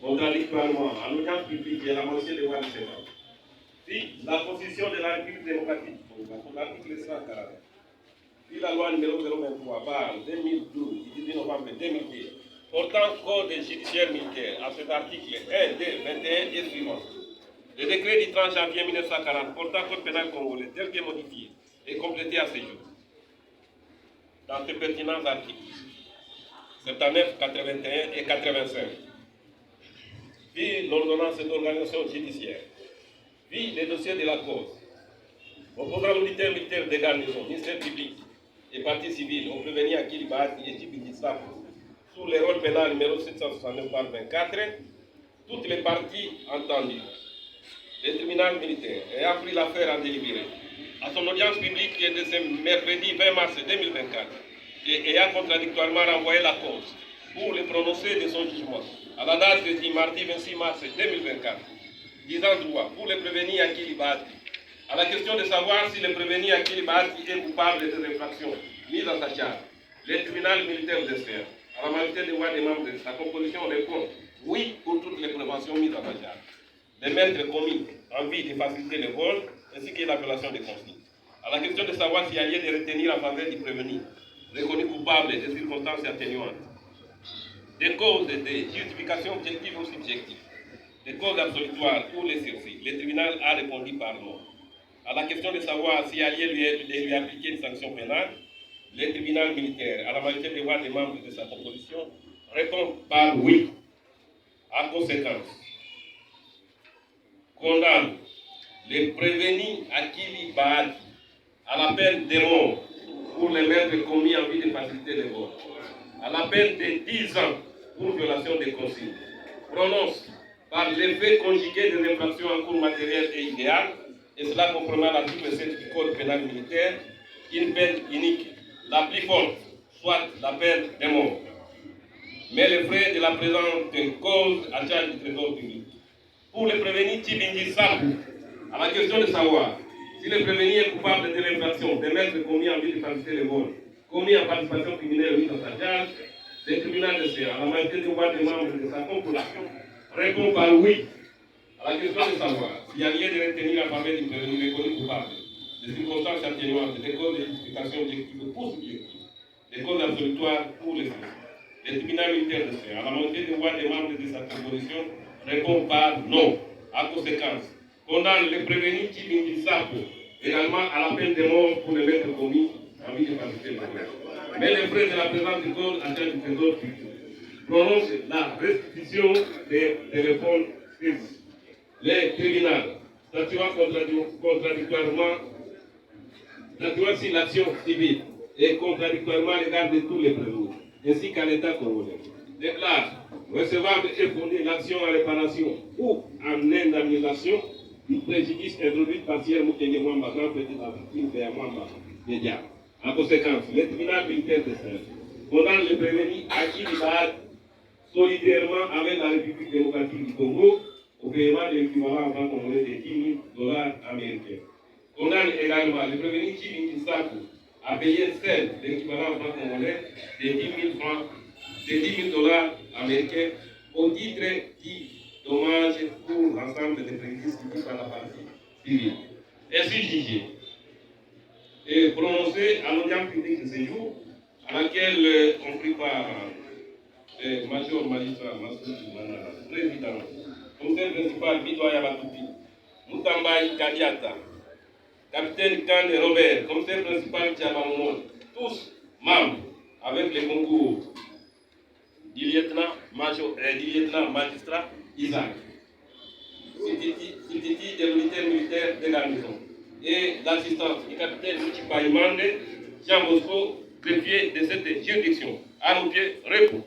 contradictoirement à l'audience publique et à la motion des lois du Sénat. Puis la Constitution de la République démocratique, l'article 140. Puis la loi numéro 023/2012 du 18 novembre 2010 portant code judiciaire militaire à cet article 1, 2, 21 et suivant. Le décret du 30 janvier 1940 portant code pénal congolais tel que modifié et complété à ce jour. Dans ces pertinents articles 79, 81 et 85. Puis l'ordonnance d'organisation judiciaire. Puis les dossiers de la cause. Opposant l'unité militaire des garnisons, ministère public et partie civile, ont prévenu à Kilibati et Djibouti-Sap sous les rôles pénal numéro 769/24, toutes les parties entendues. Le tribunal militaire ayant pris l'affaire en délibéré à son audience publique de ce mercredi 20 mars 2024 et ayant contradictoirement renvoyé la cause pour le prononcer de son jugement à la date du mardi 26 mars 2024, disant droit pour le prévenu à Kilibati à la question de savoir si le prévenu à Kilibati est coupable de infractions mises à sa charge. Le tribunal militaire de sphère, à la majorité des voix des membres de sa composition, répond oui pour toutes les préventions mises à sa charge. Les maîtres commis en vue de faciliter le vol ainsi que l'appellation des conflits. À la question de savoir s'il y a lieu de retenir en faveur du prévenu, reconnu coupable des circonstances atténuantes, des causes de justification objective ou subjective, des causes absolutoires ou les sursis, le tribunal a répondu par non. À la question de savoir s'il y a lieu de lui appliquer une sanction pénale, le tribunal militaire, à la majorité des voix des membres de sa composition, répond par oui. En conséquence, condamne les prévenus à Kilibati à la peine de mort pour les maîtres commis en vue de faciliter le vol, à la peine de 10 ans pour violation des consignes, prononce par l'effet conjugué des infractions en cours matériel et idéal, et cela comprenant l'article 7 du Code pénal militaire, une peine unique, la plus forte, soit la peine de mort. Mais les frais de la présente cause à charge du trésor public. Pour le prévenu Djibouti-Sap, à la question de savoir si le prévenu est coupable de l'infraction des maîtres commis en vue de faciliter le vol, commis en participation criminelle mise à sa charge, le tribunal de Serre, à la majorité des voix des membres de sa composition, répond par oui. À la question de savoir s'il y a lieu de retenir en faveur du prévenu reconnu coupable des circonstances atténuantes, des causes de justification objective ou subjective, des causes absolutoires pour les faits. Le tribunal militaire de Serre, à la majorité des voix des membres de sa composition, répond par non. En conséquence, condamne le prévenu Djibouti-Sap également à la peine de mort pour les maîtres commis en vue de faciliter le vol. Mais les frais de la présence du code à charge du trésor public prononce la restitution des téléphones fixes. Les tribunaux, statuant contradictoirement, statuant sur l'action civile et contradictoirement à l'égard de tous les prévenus, ainsi qu'à l'État congolais, déclare recevable et fondée l'action en réparation ou en indemnisation du préjudice introduit par Sierre Moukenge Mwamba, grand petit de la victime de Mwamba Média. En conséquence, le tribunal militaire de Sahel condamne le prévenu à Kilibati solidairement avec la République démocratique du Congo au paiement de l'équivalent en francs congolais de 10 000 $ américains. Condamne également le prévenu Djibouti-Sap à payer seul l'équivalent en francs congolais de 10 000 $ américains au titre du dommage pour l'ensemble des préjudices subis par la partie civile. Ainsi jugé et prononcé à l'audience publique de ce jour, à laquelle on prit part le major magistrat Massoudi Manara, président, commissaire principal Bidoya Batupi, Moutambaï Kadiata, capitaine Kande Robert, commissaire principal Tchabamon, tous membres avec le concours du lieutenant magistrat Isaac, Sititi de l'unité militaire de garnison, et l'assistance du capitaine Mouchipa Imande, Jean Bosco, greffier de cette juridiction. À nos pieds, repos.